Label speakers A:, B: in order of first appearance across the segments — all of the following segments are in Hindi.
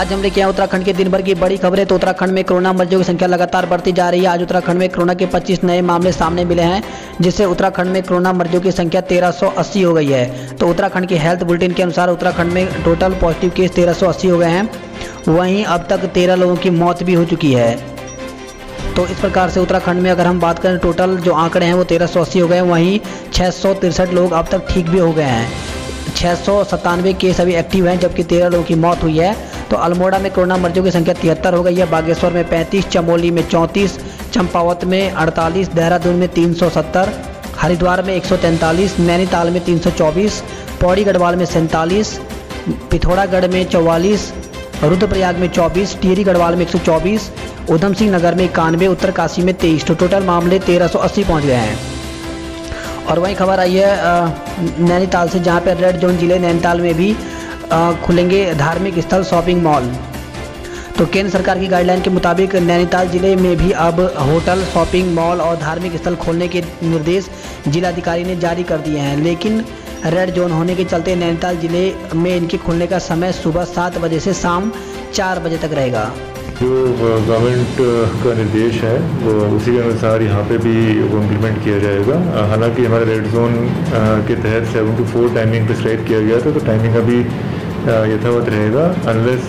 A: आज हम लेके आए उत्तराखंड के दिन भर की बड़ी खबरें। तो उत्तराखंड में कोरोना मरीजों की संख्या लगातार बढ़ती जा रही है। आज उत्तराखंड में कोरोना के 25 नए मामले सामने मिले हैं, जिससे उत्तराखंड में कोरोना मरीजों की संख्या 1380 हो गई है। तो उत्तराखंड के हेल्थ बुलेटिन के अनुसार उत्तराखंड में टोटल पॉजिटिव केस 1380 हो गए हैं। वहीं अब तक 13 लोगों की मौत भी हो चुकी है। तो इस प्रकार से उत्तराखंड में अगर हम बात करें, टोटल जो आंकड़े हैं वो 1380 हो गए हैं। वहीं 663 लोग अब तक ठीक भी हो गए हैं। 697 केस अभी एक्टिव हैं, जबकि 13 लोगों की मौत हुई है। तो अल्मोड़ा में कोरोना मरीजों की संख्या 73 हो गई है। बागेश्वर में 35, चमोली में 34, चंपावत में 48, देहरादून में 370, हरिद्वार में 143, नैनीताल में 324, पौड़ी गढ़वाल में 47, पिथौरागढ़ में 44, रुद्रप्रयाग में 24, टिहरी गढ़वाल में 124, उधम सिंह नगर में 91, उत्तरकाशी में 23। तो टोटल मामले 1380 पहुँच गए हैं। और वहीं खबर आई है नैनीताल से, जहां पर रेड जोन जिले नैनीताल में भी खुलेंगे धार्मिक स्थल, शॉपिंग मॉल। तो केंद्र सरकार की गाइडलाइन के मुताबिक नैनीताल जिले में भी अब होटल, शॉपिंग मॉल और धार्मिक स्थल खोलने के निर्देश जिलाधिकारी ने जारी कर दिए हैं। लेकिन रेड जोन होने के चलते नैनीताल जिले में इनके खुलने का समय सुबह 7 बजे से शाम 4 बजे तक रहेगा।
B: जो गवर्नमेंट का निर्देश है वो उसी के अनुसार यहाँ पे भी वो इम्प्लीमेंट किया जाएगा। हालांकि हमारे रेड जोन के तहत 7 to 4 टाइमिंग प्रिस्क्राइब किया गया था, तो टाइमिंग अभी यथावत रहेगा अनलेस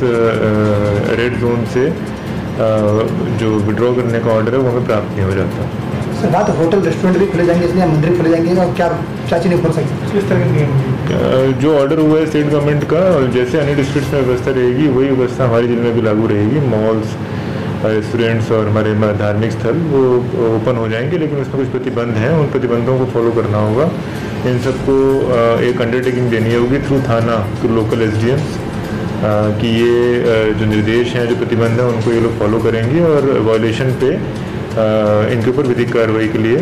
B: रेड जोन से जो विड्रॉ करने का ऑर्डर है वो हमें प्राप्त नहीं हो जाता।
C: सर, बात होटल रेस्टोरेंट भी खुले जाएंगे, इसलिए मंदिर खुले जाएंगे और क्या चीज़ नहीं खोल सकते, इस तरह के नियम
B: जो ऑर्डर हुआ है स्टेट गवर्नमेंट का, और जैसे अन्य डिस्ट्रिक्ट्स में व्यवस्था रहेगी वही व्यवस्था हमारे जिले में भी लागू रहेगी। मॉल्स, रेस्टोरेंट्स और हमारे धार्मिक स्थल वो ओपन हो जाएंगे, लेकिन उसमें कुछ प्रतिबंध हैं, उन प्रतिबंधों को फॉलो करना होगा। इन सबको एक अंडरटेकिंग देनी होगी थ्रू थाना, थ्रू लोकल SDMs कि ये जो निर्देश हैं, जो प्रतिबंध हैं, उनको ये लोग फॉलो करेंगे और वायलेशन पे इनके ऊपर विधिक कार्रवाई के लिए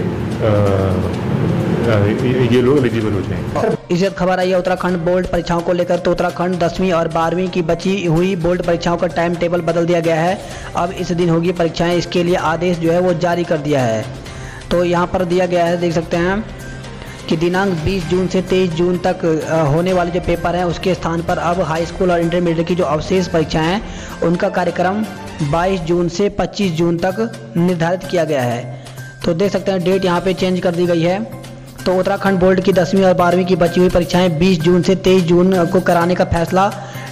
B: ये लोग एलिजिबल हो जाएंगे।
A: इस खबर आई है उत्तराखंड बोर्ड परीक्षाओं को लेकर। तो उत्तराखंड 10वीं और 12वीं की बची हुई बोर्ड परीक्षाओं का टाइम टेबल बदल दिया गया है। अब इस दिन होगी परीक्षाएं, इसके लिए आदेश जो है वो जारी कर दिया है। तो यहाँ पर दिया गया है, देख सकते हैं कि दिनांक 20 जून से 23 जून तक होने वाले जो पेपर हैं उसके स्थान पर अब हाई स्कूल और इंटरमीडिएट की जो अवशेष परीक्षाएं हैं उनका कार्यक्रम 22 जून से 25 जून तक निर्धारित किया गया है। तो देख सकते हैं डेट यहाँ पे चेंज कर दी गई है। तो उत्तराखंड बोर्ड की 10वीं और 12वीं की बची हुई परीक्षाएं 20 जून से 23 जून को कराने का फैसला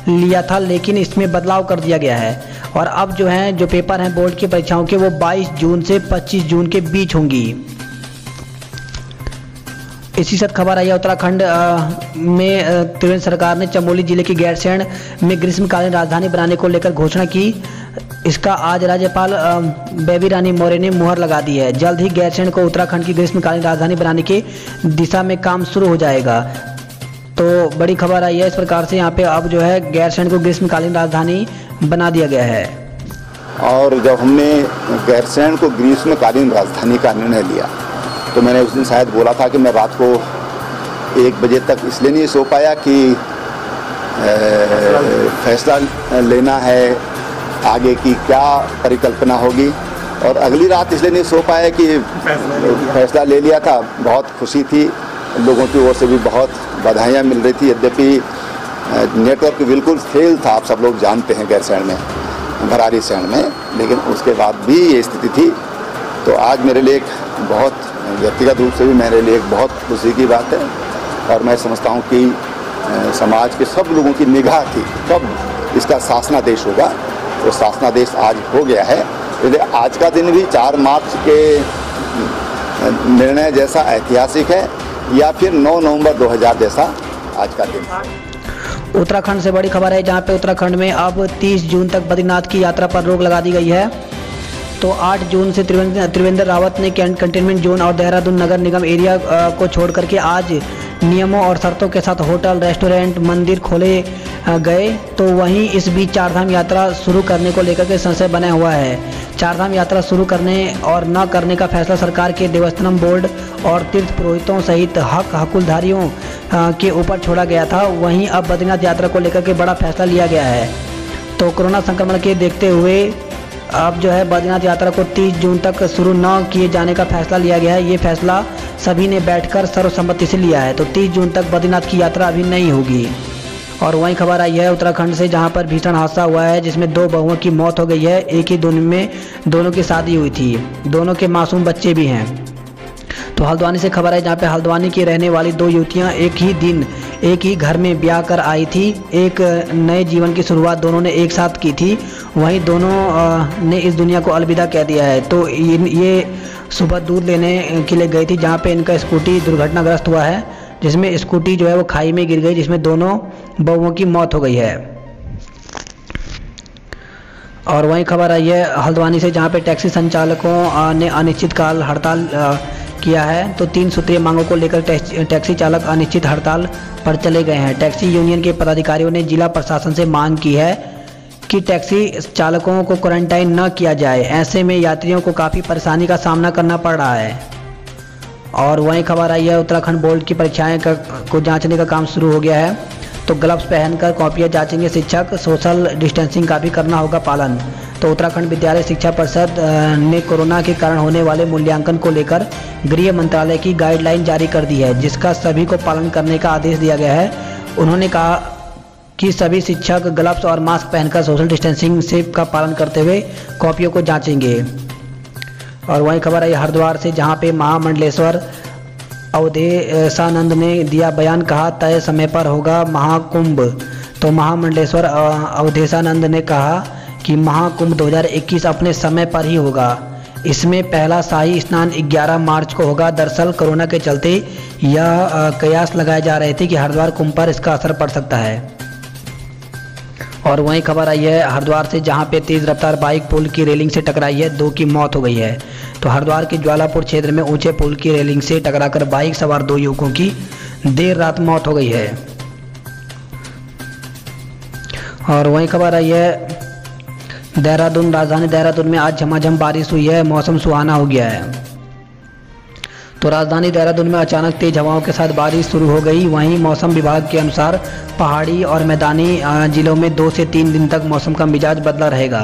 A: लिया था, लेकिन इसमें बदलाव कर दिया गया है। और अब जो है जो पेपर हैं बोर्ड की परीक्षाओं के वो 22 जून से 25 जून के बीच होंगी। इसी साथ खबर आई है उत्तराखंड में त्रिवेंद्र सरकार ने चमोली जिले के गैरसैंण में ग्रीष्मकालीन राजधानी बनाने को लेकर घोषणा की। इसका आज राज्यपाल बेबी रानी मौर्य ने मुहर लगा दी है। जल्द ही गैरसैंण को उत्तराखंड की ग्रीष्मकालीन राजधानी बनाने की दिशा में काम शुरू हो जाएगा। तो बड़ी खबर आई है इस प्रकार से, यहाँ पे अब जो है गैरसैंण को ग्रीष्मकालीन राजधानी बना दिया गया है।
D: और जब हमने गैरसैंण को ग्रीष्मकालीन राजधानी का निर्णय लिया तो मैंने उस दिन शायद बोला था कि मैं रात को 1 बजे तक इसलिए नहीं सो पाया कि फैसला लेना है आगे की क्या परिकल्पना होगी, और अगली रात इसलिए नहीं सो पाया कि फैसला ले लिया था। बहुत खुशी थी, लोगों की ओर से भी बहुत बधाइयाँ मिल रही थी। यद्यपि नेटवर्क बिल्कुल फेल था, आप सब लोग जानते हैं गैरसैंण में, भरारी सैंण में, लेकिन उसके बाद भी ये स्थिति थी। तो आज मेरे लिए एक बहुत व्यक्तिगत रूप से भी मेरे लिए एक बहुत खुशी की बात है, और मैं समझता हूँ कि समाज के सब लोगों की निगाह थी कब इसका शासनादेश होगा। तो शासनादेश आज हो गया है। इसलिए आज का दिन भी 4 मार्च के निर्णय जैसा ऐतिहासिक है, या फिर 9 नवंबर 2000 जैसा आज का दिन।
A: उत्तराखंड से बड़ी खबर है, जहां पे उत्तराखंड में अब 30 जून तक बद्रीनाथ की यात्रा पर रोक लगा दी गई है। तो 8 जून से त्रिवेंद्र रावत ने कंटेनमेंट जोन और देहरादून नगर निगम एरिया को छोड़ करके आज नियमों और शर्तों के साथ होटल, रेस्टोरेंट, मंदिर खोले गए। तो वहीं इस बीच चारधाम यात्रा शुरू करने को लेकर के संशय बना हुआ है। चारधाम यात्रा शुरू करने और न करने का फैसला सरकार के देवस्थानम बोर्ड और तीर्थ पुरोहितों सहित हकुलधारियों के ऊपर छोड़ा गया था। वहीं अब बद्रीनाथ यात्रा को लेकर के बड़ा फैसला लिया गया है। तो कोरोना संक्रमण के देखते हुए अब जो है बद्रीनाथ यात्रा को 30 जून तक शुरू न किए जाने का फैसला लिया गया है। ये फैसला सभी ने बैठकर सर्वसम्मति से लिया है। तो 30 जून तक बद्रीनाथ की यात्रा अभी नहीं होगी। और वहीं खबर आई है उत्तराखंड से, जहां पर भीषण हादसा हुआ है जिसमें 2 बहुओं की मौत हो गई है। एक ही दिन में दोनों की शादी हुई थी, दोनों के मासूम बच्चे भी हैं। तो हल्द्वानी से खबर है, जहां पे हल्द्वानी की रहने वाली 2 युवतियां एक ही दिन एक ही घर में ब्याह कर आई थी। एक नए जीवन की शुरुआत दोनों ने एक साथ की थी, वहीं दोनों ने इस दुनिया को अलविदा कह दिया है। तो ये सुबह दूध लेने के लिए गई थी, जहाँ पे इनका स्कूटी दुर्घटनाग्रस्त हुआ है, जिसमें स्कूटी जो है वो खाई में गिर गई, जिसमें दोनों बहुओं की मौत हो गई है। और वहीं खबर आई है हल्द्वानी से, जहाँ पे टैक्सी संचालकों ने अनिश्चितकाल हड़ताल किया है। तो 3 सूत्रीय मांगों को लेकर टैक्सी चालक अनिश्चित हड़ताल पर चले गए हैं। टैक्सी यूनियन के पदाधिकारियों ने जिला प्रशासन से मांग की है कि टैक्सी चालकों को क्वारंटाइन न किया जाए, ऐसे में यात्रियों को काफ़ी परेशानी का सामना करना पड़ रहा है। और वहीं खबर आई है उत्तराखंड बोर्ड की परीक्षाएं को जांचने का काम शुरू हो गया है। तो ग्लव्स पहनकर कॉपियां जांचेंगे शिक्षक, सोशल डिस्टेंसिंग का भी करना होगा पालन। तो उत्तराखंड विद्यालय शिक्षा परिषद ने कोरोना के कारण होने वाले मूल्यांकन को लेकर गृह मंत्रालय की गाइडलाइन जारी कर दी है, जिसका सभी को पालन करने का आदेश दिया गया है। उन्होंने कहा कि सभी शिक्षक ग्लव्स और मास्क पहनकर सोशल डिस्टेंसिंग सेफ का पालन करते हुए कॉपियों को जांचेंगे। और वहीं खबर है हरिद्वार से, जहां पे महामंडलेश्वर अवधेशानंद ने दिया बयान, कहा तय समय पर होगा महाकुंभ। तो महामंडलेश्वर अवधेशानंद ने कहा कि महाकुंभ 2021 अपने समय पर ही होगा। इसमें पहला शाही स्नान 11 मार्च को होगा। दरअसल कोरोना के चलते यह कयास लगाए जा रहे थे कि हरिद्वार कुंभ पर इसका असर पड़ सकता है। और वहीं खबर आई है हरिद्वार से, जहां पे तेज रफ्तार बाइक पुल की रेलिंग से टकराई है, 2 की मौत हो गई है। तो हरिद्वार के ज्वालापुर क्षेत्र में ऊंचे पुल की रेलिंग से टकराकर बाइक सवार 2 युवकों की देर रात मौत हो गई है। और वहीं खबर आई है देहरादून, राजधानी देहरादून में आज झमाझम बारिश हुई है, मौसम सुहाना हो गया है। तो राजधानी देहरादून में अचानक तेज हवाओं के साथ बारिश शुरू हो गई। वहीं मौसम विभाग के अनुसार पहाड़ी और मैदानी जिलों में 2 से 3 दिन तक मौसम का मिजाज बदला रहेगा।